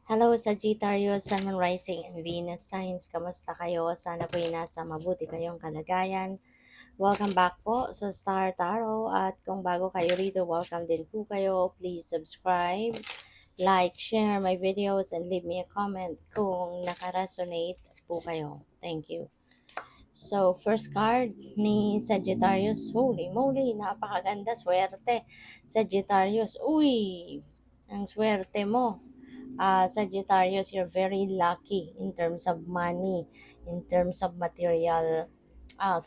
Hello Sagittarius, Sun, Moon, Rising, and Venus signs. Kamusta kayo? Sana po nasa mabuti kayong kalagayan. Welcome back po sa Star Tarot. At kung bago kayo rito, welcome din po kayo. Please subscribe, like, share my videos, and leave me a comment kung nakaresonate po kayo. Thank you. So, first card ni Sagittarius. Holy moly, napakaganda. Swerte. Sagittarius. Uy, ang swerte mo. Sagittarius, you're very lucky in terms of money, in terms of material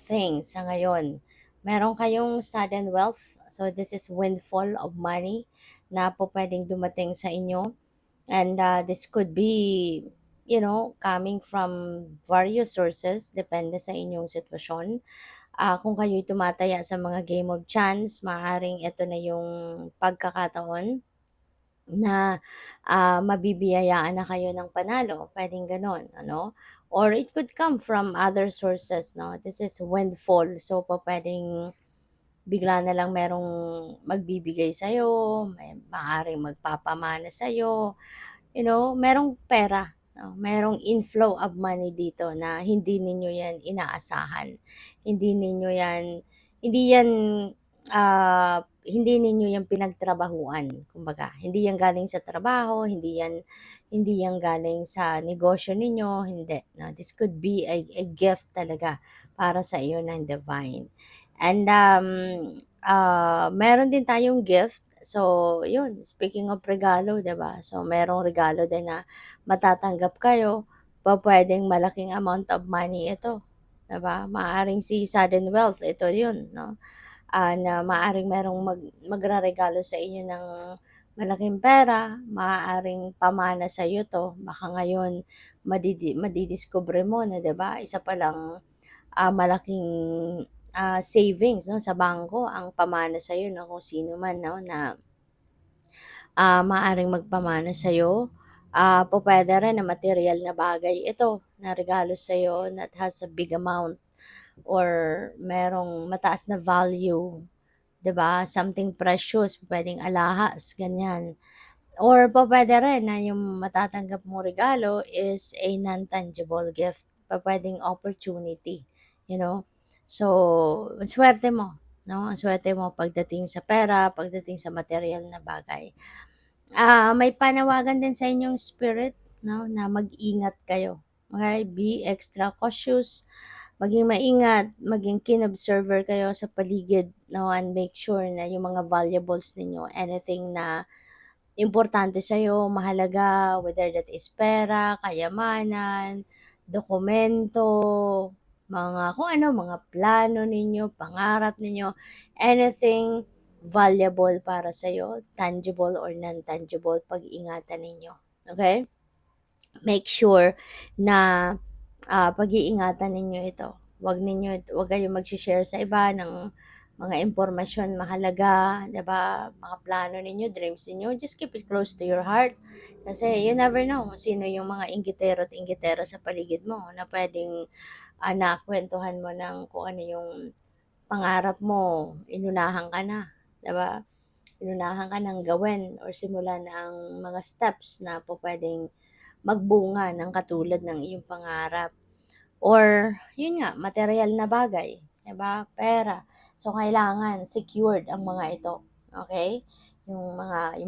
things sa ngayon. Meron kayong sudden wealth. So, this is windfall of money na po pwedeng dumating sa inyo. And this could be, coming from various sources. Depende sa inyong sitwasyon. Kung kayo'y tumataya sa mga game of chance, maaaring ito na yung pagkakataon na mabibiyayaan na kayo ng panalo, puwedeng gano'n, ano? Or it could come from other sources, 'no? This is windfall, so pupuwedeng bigla na lang merong magbibigay sa'yo, may maaaring magpapamana sa'yo, merong pera, 'no? Merong inflow of money dito na hindi ninyo 'yan inaasahan. Hindi ninyo 'yan pinagtrabahuan, kumbaga. Hindi 'yan galing sa trabaho, hindi yan galing sa negosyo ninyo, hindi, 'no. This could be a gift talaga para sa iyo ng divine. And, meron din tayong gift. So, yun, speaking of regalo, 'di ba? So, merong regalo din na matatanggap kayo, pupuwedeng malaking amount of money ito, 'di ba? Maaaring si sudden wealth, ito yun, 'no? Na maaaring merong magraregalo sa inyo ng malaking pera, maaaring pamana sa iyo 'to. Baka ngayon madidiskubre mo na, 'di ba, isa palang malaking savings, 'no, sa bangko ang pamana sa iyo, 'no, kung sino man, 'no, na maaaring magpamana sa iyo. Pupuwede rin na material na bagay ito na regalo sa iyo that has a big amount or merong mataas na value, 'di ba? Something precious, puwedeng alahas, ganyan. Or pupuwede rin na yung matatanggap mong regalo is a non-tangible gift, pupuwedeng opportunity, you know? So, ang suwerte mo, 'no, ang suwerte mo pagdating sa pera, pagdating sa material na bagay. May panawagan din sa inyong spirit, 'no, na mag-ingat kayo, okey? Be extra cautious, maging maingat, maging keen observer kayo sa paligid, 'no, and make sure na yung mga valuables ninyo, anything na importante sa'yo, mahalaga, whether that is pera, kayamanan, dokumento, mga kung ano, mga plano ninyo, pangarap ninyo, anything valuable para sa'yo, tangible or non-tangible, pag-ingatan ninyo. Okay? Make sure na pag-iingatan ninyo ito. Huwag kayong mag-share sa iba ng mga impormasyon mahalaga, 'di ba? Mga plano ninyo, dreams ninyo, just keep it close to your heart. Kasi you never know sino yung mga inggitero at inggitera sa paligid mo na pwedeng nakwentuhan mo ng kung ano yung pangarap mo, inunahan ka na, 'di ba? Inunahan ka ng gawin or simulan ang mga steps na pwedeng magbunga ng katulad ng iyong pangarap. Or, yun nga, material na bagay, 'di ba? Pera. So, kailangan secured ang mga ito. Okay? Yung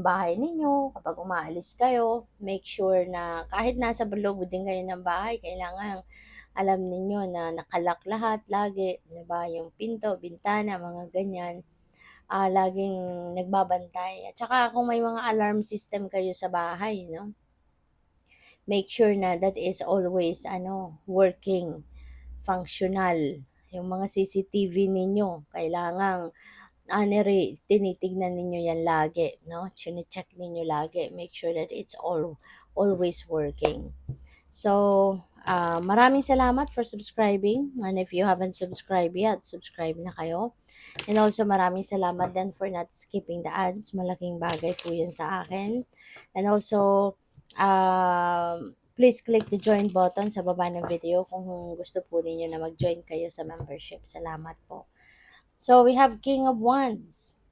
bahay ninyo, kapag umaalis kayo, make sure na kahit nasa loob din kayo ng bahay, kailangan alam ninyo na nakalak lahat lagi, 'di ba? Yung pinto, bintana, mga ganyan. Laging nagbabantay. At saka kung may mga alarm system kayo sa bahay, no? Make sure na that is always working, functional. Yung mga CCTV ninyo, kailangang tinitignan ninyo yan lagi, no? Chine-check ninyo lagi. Make sure that it's always working. So, maraming salamat for subscribing. And if you haven't subscribed yet, subscribe na kayo. And also, maraming salamat din for not skipping the ads. Malaking bagay po yun sa akin. And also, please click the join button sa baba ng video kung gusto po ninyo na mag-join kayo sa membership. Salamat po. So, we have King of Wands.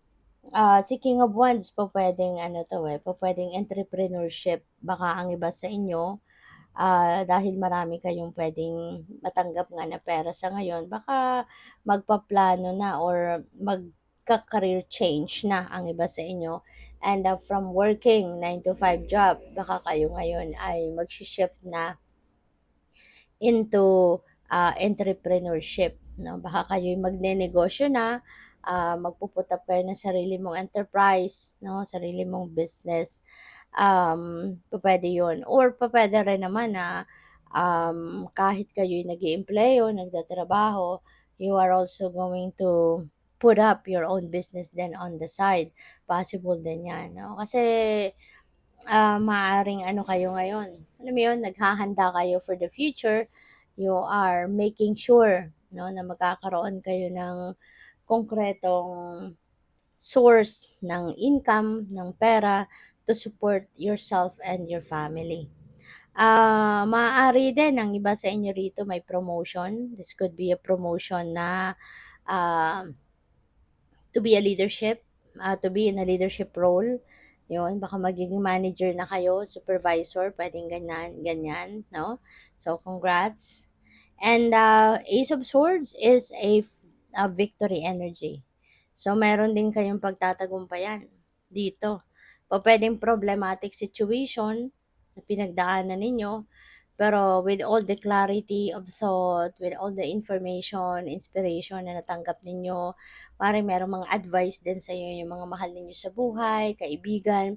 Si King of Wands pupuwedeng ano 'to, pupuwedeng entrepreneurship. Baka ang iba sa inyo, dahil marami kayong puwedeng matanggap nga na pera sa ngayon, baka magpaplano na or magka-career change na ang iba sa inyo. And, from working 9 to 5 job, baka kayo ngayon ay magshi-shift na into, entrepreneurship 'no. Baka kayo'y magnenegosyo na, magpu-put up kayo ng sarili mong enterprise 'no, sarili mong business. Pupuwede 'yun or pupuwede rin naman na, kahit kayo'y nag-eempleo, nagtatrabaho, you are also going to put up your own business then on the side. Possible din 'yan 'no, kasi maaaring ano kayo ngayon, alam mo 'yun, naghahanda kayo for the future. You are making sure 'no, na magkakaroon kayo ng konkretong source ng income, ng pera to support yourself and your family. Maaari din ang iba sa inyo rito may promotion. This could be a promotion na, ah to be a leadership, to be in a leadership role, 'yun. Baka magiging manager na kayo, supervisor, puwedeng ganyan ganyan, 'no. So, congrats. And, Ace of Swords is a victory energy. So, meron din kayong pagtatagumpayan dito. Pupuwedeng problematic situation na pinagdaanan ninyo, pero with all the clarity of thought, with all the information, inspiration na natanggap ninyo, maaaring merong mga advice din sa sa'yo yung mga mahal ninyo sa buhay, kaibigan,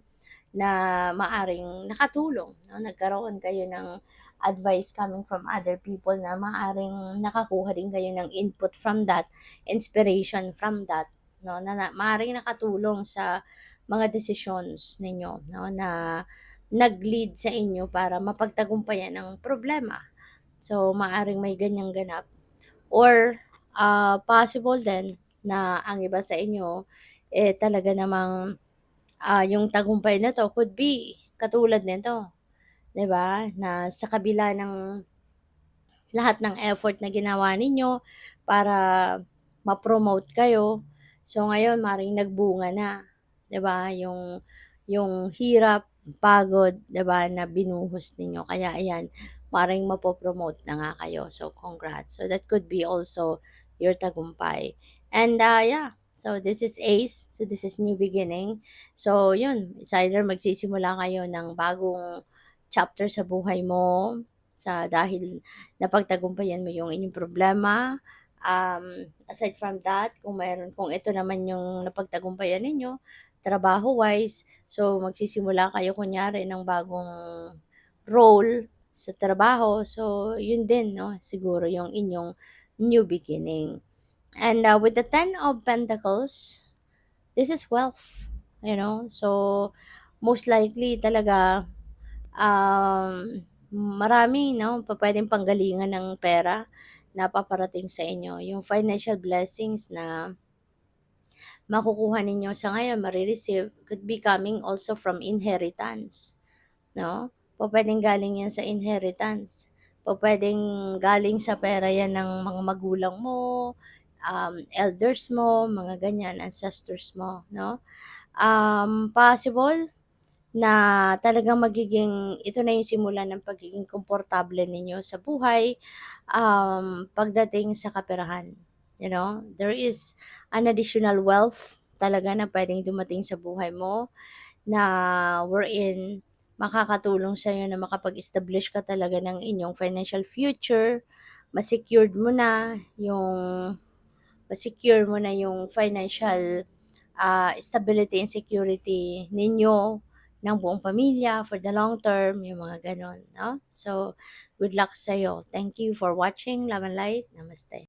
na maaring nakatulong 'no, nagkaroon kayo ng advice coming from other people na maaring nakakuha din kayo ng input from that, inspiration from that 'no, na maaaring nakatulong sa mga decisions ninyo 'no, na nag-lead sa inyo para mapagtagumpayan ang problema. So, maaring may ganyang ganap or, possible din na ang iba sa inyo, talaga namang, yung tagumpay na 'to could be katulad nito, 'di ba, na sa kabila ng lahat ng effort na ginawa ninyo para ma-promote kayo, so ngayon maaaring nagbunga na, 'di ba, yung hirap, pagod, 'di ba, na binuhos ninyo kaya ayan, maaaring mapo-promote na nga kayo. So, congrats. So, that could be also your tagumpay. And, yeah, so this is Ace. So, this is new beginning. So, yun, it's either magsisimula kayo ng bagong chapter sa buhay mo dahil napagtagumpayan mo yung inyong problema. Aside from that, kung ito naman yung napagtagumpayan ninyo, trabaho-wise, so magsisimula kayo kunyari ng bagong role sa trabaho. So, yun din, no? Siguro yung inyong new beginning. And with the Ten of Pentacles, this is wealth, you know? So, most likely talaga, marami, no? Pwedeng panggalingan ng pera na paparating sa inyo. Yung financial blessings na makukuha ninyo sa ngayon, marireceive, could be coming also from inheritance, no? Pupuwedeng galing yan sa inheritance. Pupuwedeng galing sa pera yan ng mga magulang mo, elders mo, mga ganyan, ancestors mo, no? Possible na talagang ito na yung simula ng pagiging komportable ninyo sa buhay, pagdating sa kaperahan. You know, there is an additional wealth talaga na puwedeng dumating sa buhay mo na wherein makakatulong sa'yo na makapag-establish ka talaga ng inyong financial future, ma-secured mo na yung ma-secure mo na yung financial, stability and security ninyo, ng buong pamilya for the long term, yung mga gano'n, 'no? So, good luck sa'yo. Thank you for watching. Love and light. Namaste.